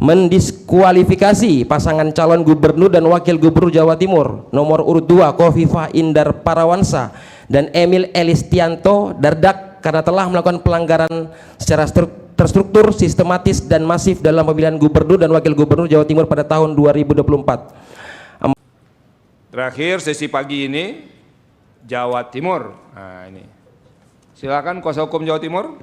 mendiskualifikasi pasangan calon gubernur dan wakil gubernur Jawa Timur nomor urut 2 Khofifah Indar Parawansa dan Emil Elistianto Dardak karena telah melakukan pelanggaran secara terstruktur, sistematis dan masif dalam pemilihan gubernur dan wakil gubernur Jawa Timur pada tahun 2024. Terakhir sesi pagi ini Jawa Timur. Nah, ini. Silakan kuasa hukum Jawa Timur.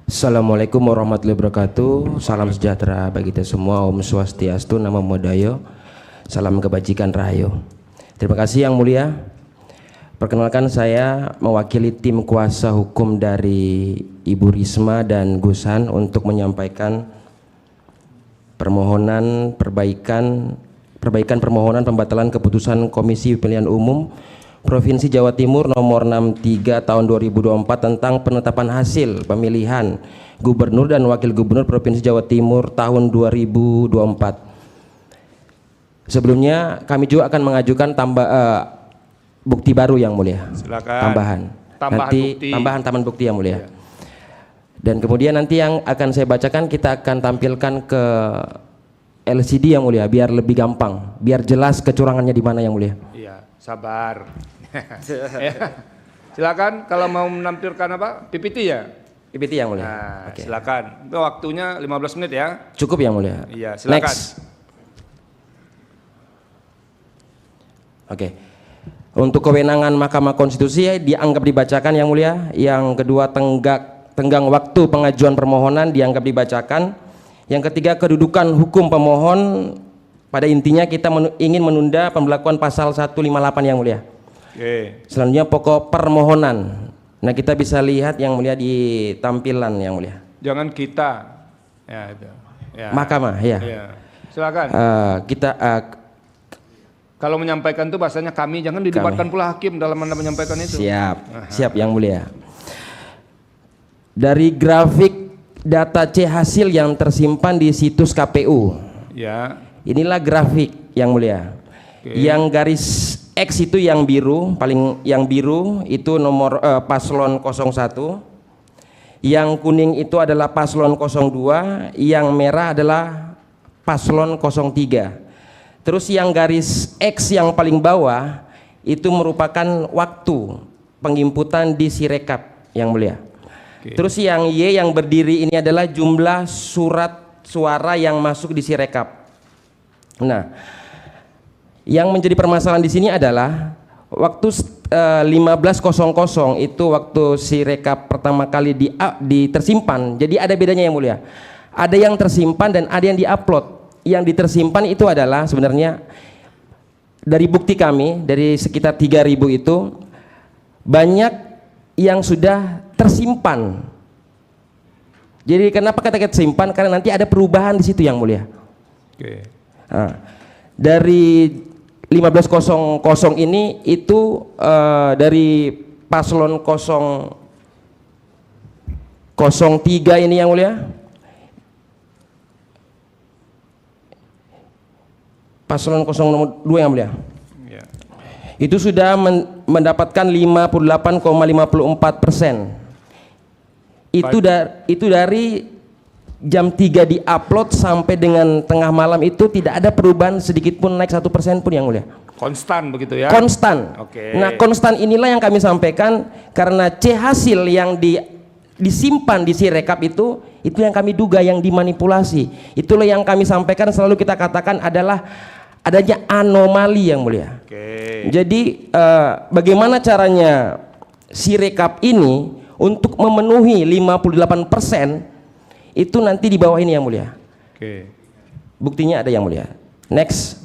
Assalamualaikum warahmatullahi wabarakatuh. Salam sejahtera bagi kita semua. Om Swastiastu, Namo Buddhaya. Salam kebajikan rahayu. Terima kasih Yang Mulia. Perkenalkan, saya mewakili tim kuasa hukum dari Ibu Risma dan Gusan untuk menyampaikan permohonan perbaikan permohonan pembatalan keputusan Komisi Pemilihan Umum Provinsi Jawa Timur nomor 63 tahun 2024 tentang penetapan hasil pemilihan gubernur dan wakil gubernur Provinsi Jawa Timur tahun 2024. Sebelumnya kami juga akan mengajukan bukti baru Yang Mulia. Silakan. Tambahan bukti Yang Mulia. Ya. Dan kemudian nanti yang akan saya bacakan kita akan tampilkan ke LCD Yang Mulia biar lebih gampang, biar jelas kecurangannya di mana Yang Mulia. Iya, sabar. Silakan kalau mau menampilkan apa? PPT ya? PPT Yang Mulia. Nah, okay. Silakan. Itu waktunya 15 menit ya. Cukup Yang Mulia. Iya, silakan. Next. Oke. Untuk kewenangan Mahkamah Konstitusi dianggap dibacakan Yang Mulia. Yang kedua, tenggang waktu pengajuan permohonan dianggap dibacakan. Yang ketiga, kedudukan hukum pemohon. Pada intinya kita ingin menunda pemberlakuan pasal 158 Yang Mulia. Oke. Selanjutnya pokok permohonan. Nah, kita bisa lihat Yang Mulia di tampilan Yang Mulia. Jangan kita. Ya, itu. Ya. Mahkamah, ya. Ya. Silakan. Kalau menyampaikan itu bahasanya kami, jangan didebatkan pula hakim dalam Anda menyampaikan itu. Siap. Siap Yang Mulia. Dari grafik data C hasil yang tersimpan di situs KPU. Ya. Inilah grafik Yang Mulia. Oke. Yang garis X itu yang biru, yang biru itu nomor paslon 01. Yang kuning itu adalah paslon 02, yang merah adalah paslon 03. Terus yang garis X yang paling bawah itu merupakan waktu penginputan di Sirekap Yang Mulia. Oke. Terus yang Y yang berdiri ini adalah jumlah surat suara yang masuk di Sirekap. Nah, yang menjadi permasalahan di sini adalah waktu 15.00 itu waktu Sirekap pertama kali tersimpan. Jadi ada bedanya Yang Mulia. Ada yang tersimpan dan ada yang diupload. Yang ditersimpan itu adalah sebenarnya dari bukti kami dari sekitar 3.000 itu banyak yang sudah tersimpan. Jadi kenapa kata tersimpan? Karena nanti ada perubahan di situ Yang Mulia. Oke. Nah, dari 15.00 ini itu dari paslon 03 ini Yang Mulia. Paslon 02 Yang Mulia. Ya. Itu sudah mendapatkan 58,54%. Itu dari jam 3 diupload sampai dengan tengah malam itu tidak ada perubahan sedikit pun naik 1% pun Yang Mulia. Konstan begitu ya? Konstan. Oke. Nah, konstan inilah yang kami sampaikan karena C hasil yang disimpan di Sirekap itu yang kami duga yang dimanipulasi. Itulah yang kami sampaikan, selalu kita katakan adalah adanya anomali Yang Mulia. Oke. Jadi bagaimana caranya Sirekap ini untuk memenuhi 58% itu nanti di bawah ini Yang Mulia. Oke. Buktinya ada Yang Mulia. Next.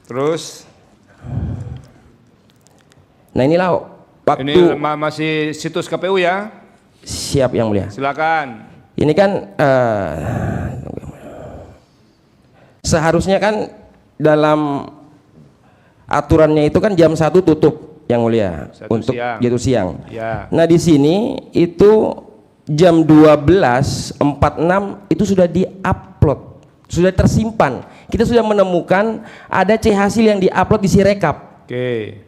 Terus. Nah, inilah waktu. Ini masih situs KPU ya? Siap Yang Mulia. Silakan. Ini kan seharusnya kan dalam aturannya itu kan jam 1 tutup Yang Mulia untuk jatuh siang. Ya. Nah, di sini itu jam 12.46 itu sudah diupload, sudah tersimpan. Kita sudah menemukan ada C hasil yang diupload di Sirekap. Oke.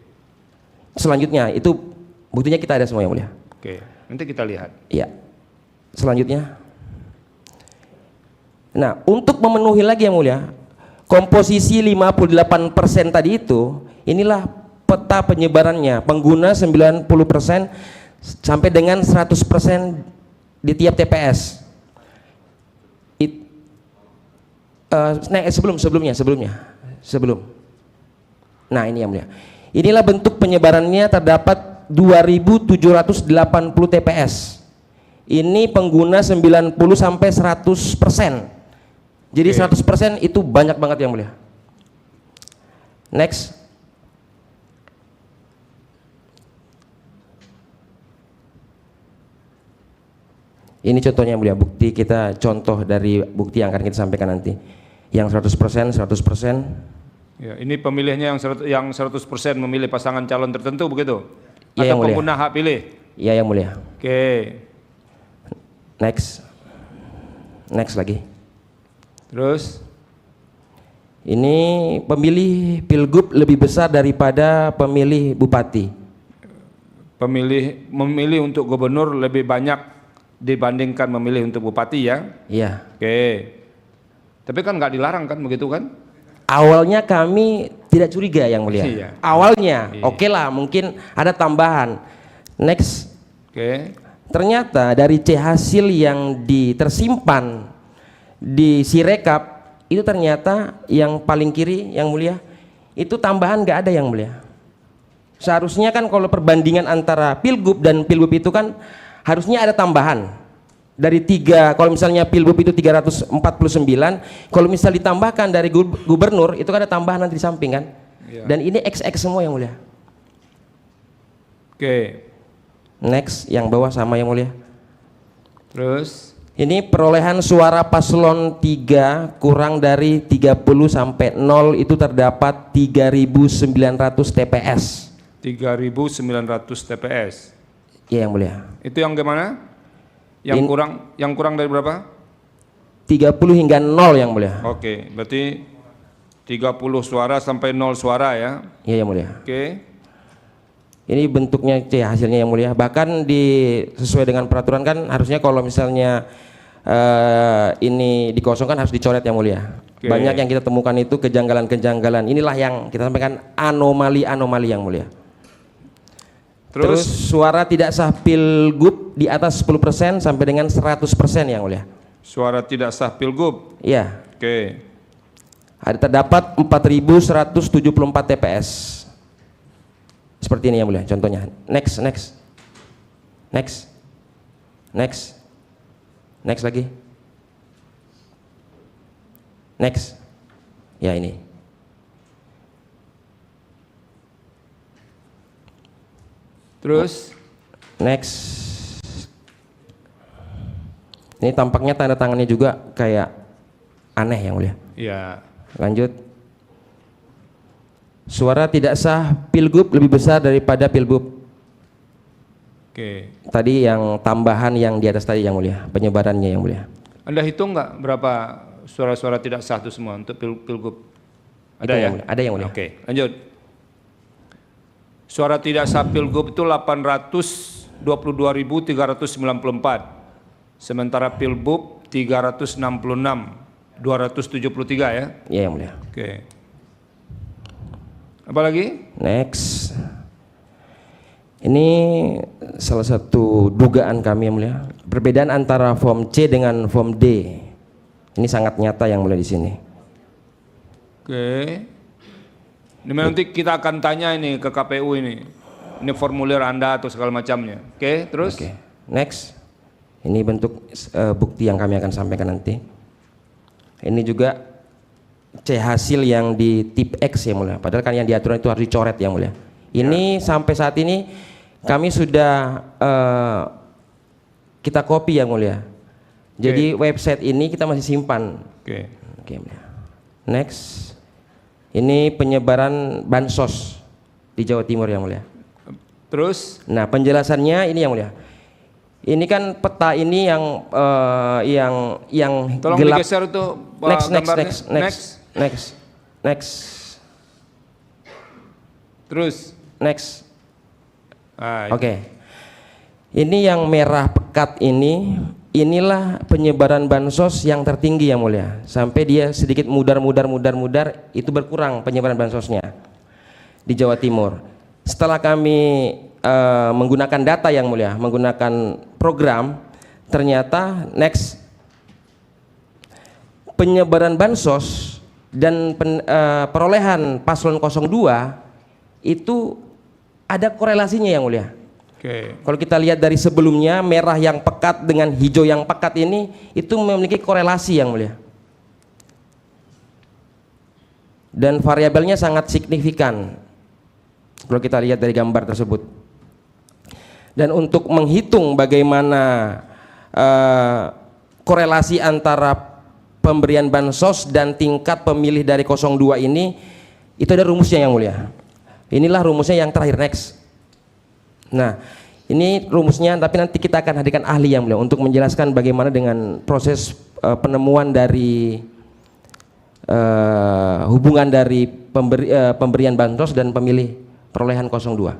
Selanjutnya itu buktinya kita ada semua Yang Mulia. Oke, nanti kita lihat. Iya. Selanjutnya Nah, untuk memenuhi lagi yang mulia, komposisi 58% tadi itu, inilah peta penyebarannya, pengguna 90% sampai dengan 100% di tiap TPS. Sebelum. Nah, ini yang mulia. Inilah bentuk penyebarannya, terdapat 2.780 TPS. Ini pengguna 90 sampai 100%. Jadi 100% itu banyak banget yang mulia. Next. Ini contohnya yang mulia, bukti kita, contoh dari bukti yang akan kita sampaikan nanti. Yang 100%. Ya, ini pemilihnya yang 100% memilih pasangan calon tertentu begitu? Ya, atau pengguna hak pilih? Iya yang mulia. Oke. Next lagi. Terus ini pemilih pilgub lebih besar daripada pemilih bupati. Memilih untuk gubernur lebih banyak dibandingkan memilih untuk bupati ya? Iya. Oke. Tapi kan nggak dilarang kan begitu kan? Awalnya kami tidak curiga yang mulia. Iya. Awalnya oke lah, mungkin ada tambahan. Next. Oke. Ternyata dari C hasil yang tersimpan di Sirekap itu, ternyata yang paling kiri yang mulia itu tambahan nggak ada yang mulia. Seharusnya kan kalau perbandingan antara pilgub dan pilgub itu kan harusnya ada tambahan dari 3. Kalau misalnya pilgub itu 349, kalau misal ditambahkan dari gubernur itu kan ada tambahan nanti di samping kan. Ya. Dan ini XX semua yang mulia. Oke. Next, yang bawah sama yang mulia. Terus ini perolehan suara paslon 3 kurang dari 30 sampai 0 itu terdapat 3.900 TPS. 3.900 TPS. Iya yang mulia. Itu yang gimana? Yang kurang dari berapa? 30 hingga 0 yang mulia. Oke, berarti 30 suara sampai 0 suara ya. Iya yang mulia. Oke. Ini bentuknya C hasilnya yang mulia. Bahkan sesuai dengan peraturan kan harusnya kalau misalnya ini dikosongkan harus dicoret yang mulia. Oke. Banyak yang kita temukan itu kejanggalan-kejanggalan. Inilah yang kita sampaikan, anomali-anomali yang mulia. Terus suara tidak sah pilgub di atas 10% sampai dengan 100% yang mulia. Suara tidak sah pilgub. Iya. Oke. Ada terdapat 4.174 TPS. Seperti ini yang mulia contohnya. Next lagi. Next. Ya ini. Terus Next. Ini tampaknya tanda tangannya juga kayak aneh yang mulia. ya. Lanjut. Suara tidak sah pilgub lebih besar daripada pilgub. Oke. Tadi yang tambahan yang di atas tadi yang mulia, penyebarannya yang mulia. Anda hitung nggak berapa suara-suara tidak sah itu semua untuk pilgub? Ada ya? Ada yang mulia. Oke, lanjut. Suara tidak sah pilgub itu 822.394. Sementara pilbub 366.273 ya. Iya yang mulia. Oke. Apa lagi? Next. Ini salah satu dugaan kami yang mulia. Perbedaan antara form C dengan form D. Ini sangat nyata yang mulia di sini. Oke. Ini nanti kita akan tanya ini ke KPU ini. Ini formulir Anda atau segala macamnya. Oke, terus? Oke. Next. Ini bentuk bukti yang kami akan sampaikan nanti. Ini juga C hasil yang di tip X yang mulia. Padahal kan yang diatur itu harus dicoret yang mulia. Ini sampai saat ini kami sudah kita copy yang mulia. Jadi website ini kita masih simpan. Oke. Oke, mulia. Next. Ini penyebaran bansos di Jawa Timur yang mulia. Terus? Nah, penjelasannya ini yang mulia. Ini kan peta ini yang Tolong gelap. digeser itu gambarnya. Next. Terus? Next. Ah, Oke. Ini yang merah pekat ini inilah penyebaran bansos yang tertinggi yang mulia, sampai dia sedikit mudar itu berkurang penyebaran bansosnya di Jawa Timur. Setelah kami menggunakan data yang mulia, menggunakan program, ternyata next penyebaran bansos dan perolehan paslon 02 itu ada korelasinya yang mulia. Kalau kita lihat dari sebelumnya, merah yang pekat dengan hijau yang pekat ini itu memiliki korelasi yang mulia. Dan variabelnya sangat signifikan kalau kita lihat dari gambar tersebut. Dan untuk menghitung bagaimana korelasi antara pemberian bansos dan tingkat pemilih dari 02 ini, itu ada rumusnya yang mulia. Inilah rumusnya yang terakhir, next. Nah, ini rumusnya, tapi nanti kita akan hadirkan ahli yang mulia untuk menjelaskan bagaimana dengan proses penemuan dari hubungan dari pemberian bansos dan pemilih perolehan 02.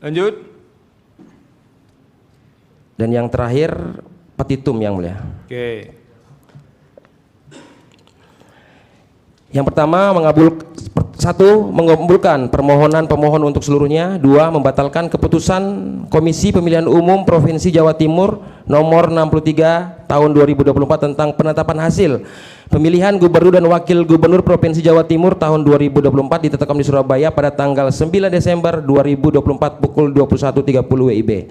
Lanjut. Dan yang terakhir petitum yang mulia. Oke. Yang pertama mengabulkan permohonan pemohon untuk seluruhnya. 2. Membatalkan keputusan Komisi Pemilihan Umum Provinsi Jawa Timur nomor 63 tahun 2024 tentang penetapan hasil pemilihan gubernur dan wakil gubernur Provinsi Jawa Timur tahun 2024 ditetapkan di Surabaya pada tanggal 9 Desember 2024 pukul 21.30 WIB.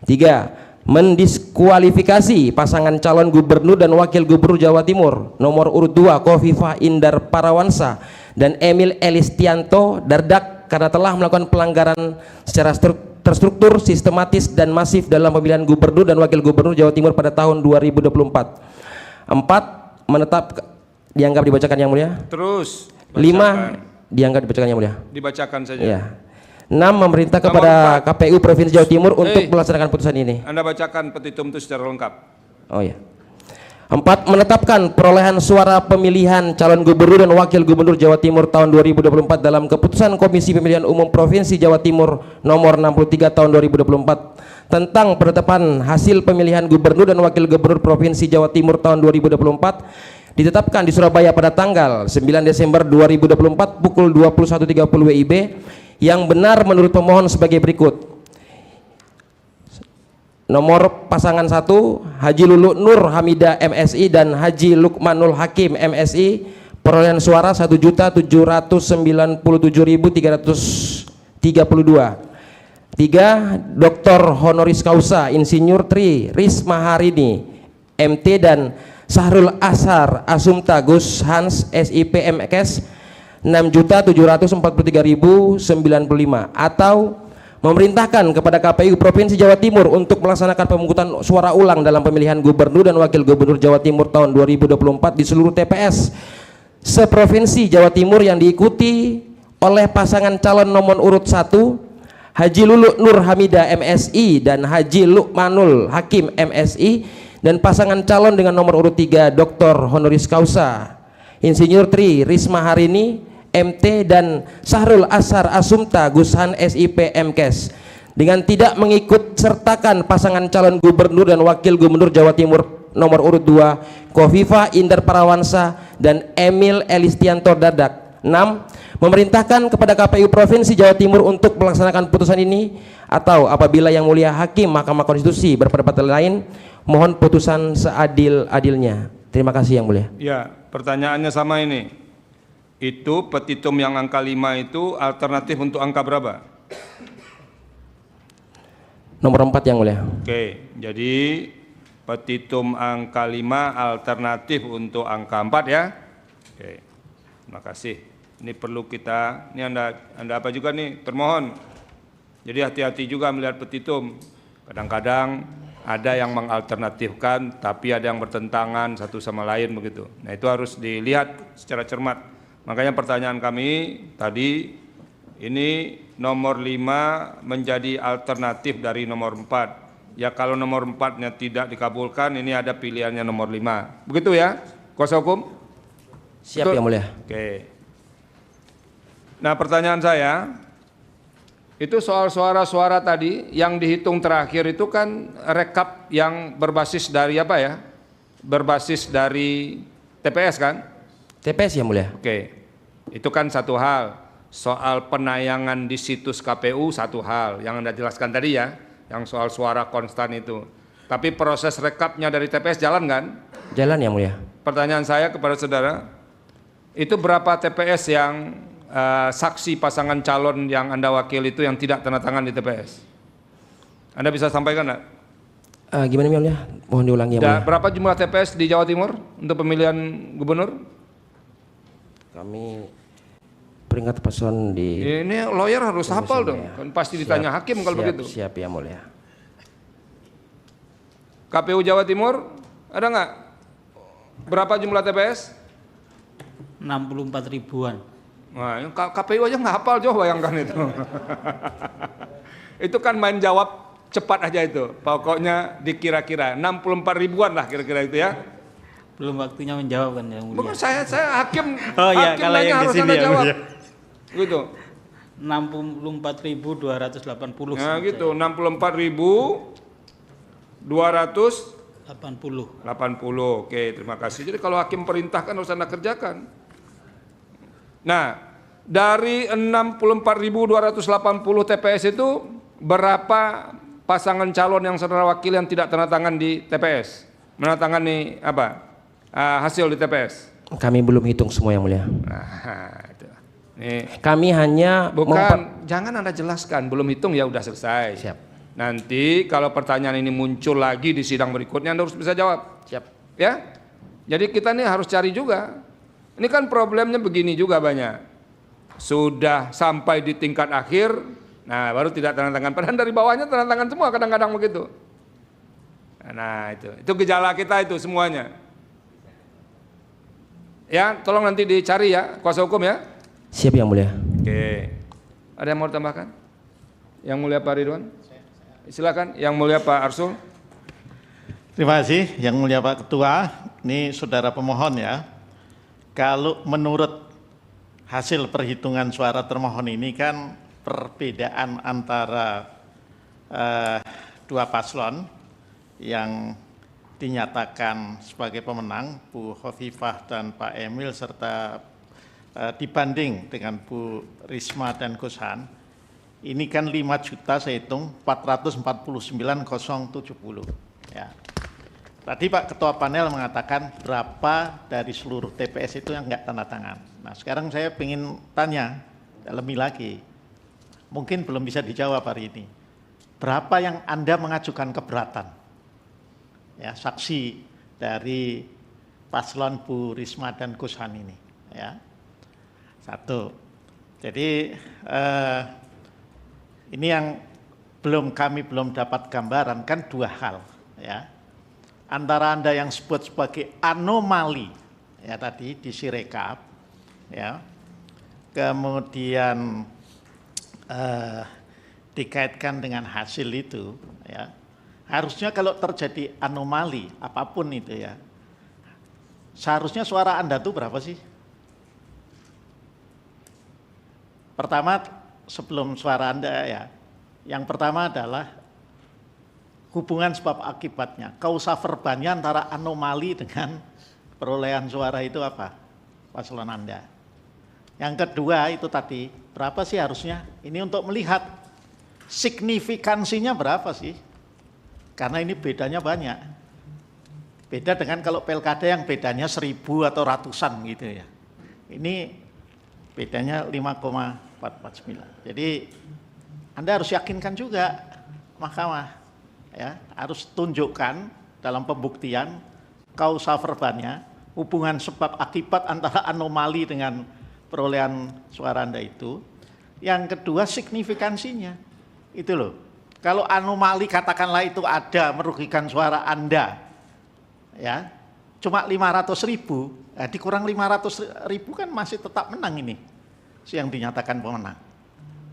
3. Mendiskualifikasi pasangan calon gubernur dan wakil gubernur Jawa Timur nomor urut 2 Khofifah Indar Parawansa dan Emil Elistianto Dardak karena telah melakukan pelanggaran secara terstruktur, sistematis dan masif dalam pemilihan gubernur dan wakil gubernur Jawa Timur pada tahun 2024. 4. Menetap dianggap dibacakan yang mulia. Terus. 5. Dianggap dibacakan yang mulia. Dibacakan saja. Ya. 6. Memerintah kepada KPU Provinsi Jawa Timur untuk melaksanakan putusan ini. Anda bacakan petitum itu secara lengkap. Oh ya. 4. Menetapkan perolehan suara pemilihan calon gubernur dan wakil gubernur Jawa Timur tahun 2024 dalam keputusan Komisi Pemilihan Umum Provinsi Jawa Timur nomor 63 tahun 2024 tentang penetapan hasil pemilihan gubernur dan wakil gubernur Provinsi Jawa Timur tahun 2024 ditetapkan di Surabaya pada tanggal 9 Desember 2024 pukul 21.30 WIB yang benar menurut pemohon sebagai berikut. Nomor pasangan 1 Haji Lulu Nur Hamidah MSI dan Haji Lukmanul Hakim MSI perolehan suara 1.797.332. 3. Dr. Honoris Causa Insinyur Tri Risma Harini MT dan Sahrul Ashar Asumta Gus Hans SIP MKes 6.743.095 atau memerintahkan kepada KPU Provinsi Jawa Timur untuk melaksanakan pemungutan suara ulang dalam pemilihan gubernur dan wakil gubernur Jawa Timur tahun 2024 di seluruh TPS seprovinsi Jawa Timur yang diikuti oleh pasangan calon nomor urut 1 Haji Lulu Nur Hamidah MSI dan Haji Lukmanul Hakim MSI dan pasangan calon dengan nomor urut 3 Dr. Honoris Causa Insinyur Tri Risma Harini MT dan Sahrul Ashar Asumta Gushan SIP MKes dengan tidak mengikut sertakan pasangan calon gubernur dan wakil gubernur Jawa Timur nomor urut 2 Khofifah Indar Parawansa dan Emil Elistianto Dardak. 6. Memerintahkan kepada KPU Provinsi Jawa Timur untuk melaksanakan putusan ini atau apabila yang mulia hakim Mahkamah Konstitusi berpendapat lain mohon putusan seadil-adilnya. Terima kasih yang mulia. Ya, pertanyaannya sama ini. Itu petitum yang angka 5 itu alternatif untuk angka berapa? Nomor 4 yang mulia. Oke, jadi petitum angka 5 alternatif untuk angka 4 ya. Oke, terima kasih. Ini perlu kita, ini Anda apa juga nih, termohon. Jadi hati-hati juga melihat petitum. Kadang-kadang ada yang mengalternatifkan, tapi ada yang bertentangan satu sama lain begitu. Nah itu harus dilihat secara cermat. Makanya pertanyaan kami tadi, ini nomor 5 menjadi alternatif dari nomor 4. Ya kalau nomor 4-nya tidak dikabulkan, ini ada pilihannya nomor 5. Begitu ya, kuasa hukum? Siap yang mulia. Oke. Nah pertanyaan saya, Itu soal suara-suara tadi yang dihitung terakhir itu kan rekap yang berbasis dari apa ya? Berbasis dari TPS kan? TPS yang mulia. Oke, itu kan satu hal. Soal penayangan di situs KPU satu hal yang Anda jelaskan tadi ya, yang soal suara konstan itu. Tapi proses rekapnya dari TPS jalan kan? Jalan yang mulia. Pertanyaan saya kepada saudara, itu berapa TPS yang saksi pasangan calon yang Anda wakil itu yang tidak tanda tangan di TPS? Anda bisa sampaikan nggak? Gimana yang mulia? Mohon diulangi yang mulia. Berapa jumlah TPS di Jawa Timur untuk pemilihan gubernur? Kami peringkat paslon di... Ini lawyer harus hafal dong, kan pasti ditanya hakim kalau begitu. Siap yang mulia. KPU Jawa Timur ada nggak? Berapa jumlah TPS? 64 ribuan. Nah, KPU aja nggak hafal, coba bayangkan itu. Itu kan main jawab cepat aja itu. Pokoknya dikira-kira 64 ribuan lah kira-kira itu ya. Belum waktunya menjawab kan yang mulia. Bukan saya hakim. Oh iya, hakim kalau nanya yang di harus sini Anda ya, jawab. Mulia. Gitu. 64.280. Nah gitu, 64.280. 80. Oke, terima kasih. Jadi kalau hakim perintahkan harus Anda kerjakan. Nah, dari 64.280 TPS itu berapa pasangan calon yang saudara wakil yang tidak tanda tangan di TPS? Menandatangani apa? Hasil di TPS. Kami belum hitung semua yang mulia. Nah, itu. Nih. Kami hanya Bukan, jangan Anda jelaskan, belum hitung ya udah selesai. Siap. Nanti kalau pertanyaan ini muncul lagi di sidang berikutnya Anda harus bisa jawab. Siap. Ya. Jadi kita nih harus cari juga. Ini kan problemnya begini juga banyak. Sudah sampai di tingkat akhir, nah baru tidak tanda tangan. Padahal dari bawahnya tanda tangan semua kadang-kadang begitu. Nah itu gejala kita itu semuanya. Ya, tolong nanti dicari ya, kuasa hukum ya. Siap yang mulia. Oke. Ada yang mau ditambahkan? Yang mulia Pak Ridwan? Silakan. Yang mulia Pak Arsul. Terima kasih yang mulia Pak Ketua. Ini saudara pemohon ya. Kalau menurut hasil perhitungan suara termohon ini kan perbedaan antara dua paslon yang dinyatakan sebagai pemenang, Bu Khofifah dan Pak Emil, serta dibanding dengan Bu Risma dan Gus Han, ini kan 5 juta saya hitung 449.070 ya. Tadi Pak Ketua Panel mengatakan berapa dari seluruh TPS itu yang enggak tanda tangan. Nah sekarang saya ingin tanya lebih lagi, mungkin belum bisa dijawab hari ini. Berapa yang Anda mengajukan keberatan? Ya, saksi dari paslon Bu Risma dan Gus Han ini. Ya. Satu. Jadi ini yang kami belum dapat gambaran kan dua hal. Ya. Antara Anda yang sebut sebagai anomali ya tadi di Sirekap ya, kemudian dikaitkan dengan hasil itu ya, harusnya kalau terjadi anomali apapun itu ya, seharusnya suara Anda tuh berapa sih? Pertama, sebelum suara Anda ya, yang pertama adalah hubungan sebab akibatnya, kausa verbannya antara anomali dengan perolehan suara itu apa? Paslon Anda. Yang kedua itu tadi, berapa sih harusnya? Ini untuk melihat signifikansinya berapa sih? Karena ini bedanya banyak. Beda dengan kalau pilkada yang bedanya 1000 atau ratusan gitu ya. Ini bedanya 5,449. Jadi Anda harus yakinkan juga mahkamah. Ya, harus tunjukkan dalam pembuktian kausa verbannya, hubungan sebab akibat antara anomali dengan perolehan suara Anda itu. Yang kedua signifikansinya. Itu loh. Kalau anomali katakanlah itu ada merugikan suara Anda. Ya. Cuma 500.000, dikurang 500.000 kan masih tetap menang ini. Yang dinyatakan pemenang.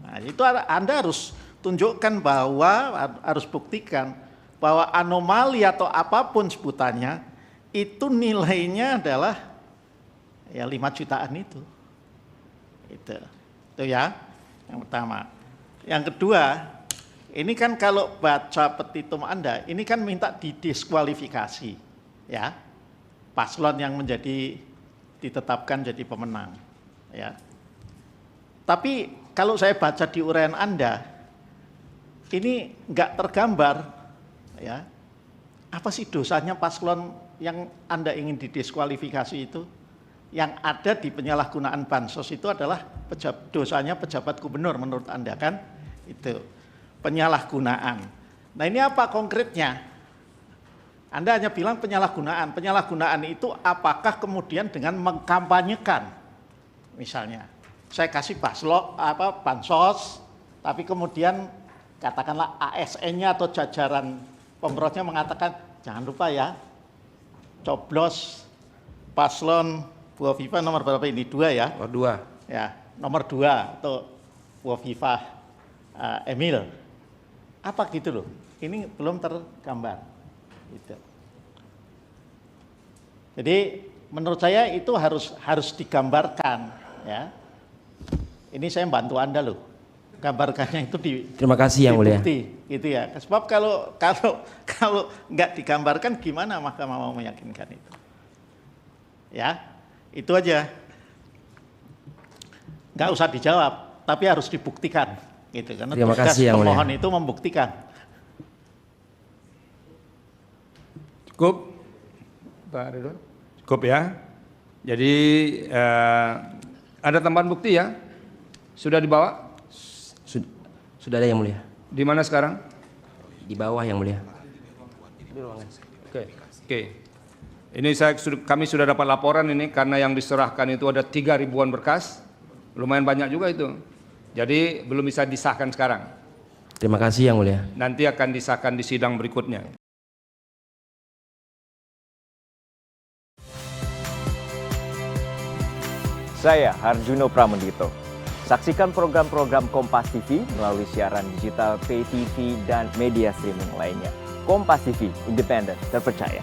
Nah, itu Anda harus tunjukkan bahwa, harus buktikan bahwa anomali atau apapun sebutannya itu nilainya adalah ya 5 jutaan itu ya, yang pertama. Yang kedua, ini kan kalau baca petitum Anda, ini kan minta didiskualifikasi, ya, paslon yang ditetapkan jadi pemenang, ya. Tapi kalau saya baca di uraian Anda, ini nggak tergambar, ya, apa sih dosanya paslon yang Anda ingin didiskualifikasi itu? Yang ada di penyalahgunaan bansos itu adalah dosanya pejabat gubernur menurut Anda kan? Itu penyalahgunaan. Nah ini apa konkretnya? Anda hanya bilang penyalahgunaan. Penyalahgunaan itu apakah kemudian dengan mengkampanyekan? Misalnya, saya kasih bansos, tapi kemudian katakanlah ASN-nya atau jajaran pemprosnya mengatakan jangan lupa ya, coblos paslon Bu Hovifah nomor berapa ini? 2 ya? Nomor 2. Ya, nomor 2 atau Bu Hovifah Emil. Apa gitu loh? Ini belum tergambar. Gitu. Jadi menurut saya itu harus digambarkan, ya. Ini saya bantu Anda loh. Gambarkannya itu Terima kasih Yang Mulia. Gitu ya. Sebab kalau nggak digambarkan gimana Mahkamah mau meyakinkan itu? Ya, itu aja. Nggak usah dijawab, tapi harus dibuktikan, gitu. Karena Terima tugas kasih, Yang Mulia. pemohon itu membuktikan. Cukup, Pak Ridwan? Cukup ya. Jadi ada tambahan bukti ya? Sudah dibawa? Sudah ada Yang Mulia. Di mana sekarang? Di bawah Yang Mulia. Oke. Ini kami sudah dapat laporan ini karena yang diserahkan itu ada 3 ribuan berkas. Lumayan banyak juga itu. Jadi belum bisa disahkan sekarang. Terima kasih Yang Mulia. Nanti akan disahkan di sidang berikutnya. Saya Harjuno Pramendito. Saksikan program-program Kompas TV melalui siaran digital, pay TV, dan media streaming lainnya. Kompas TV, independen, terpercaya.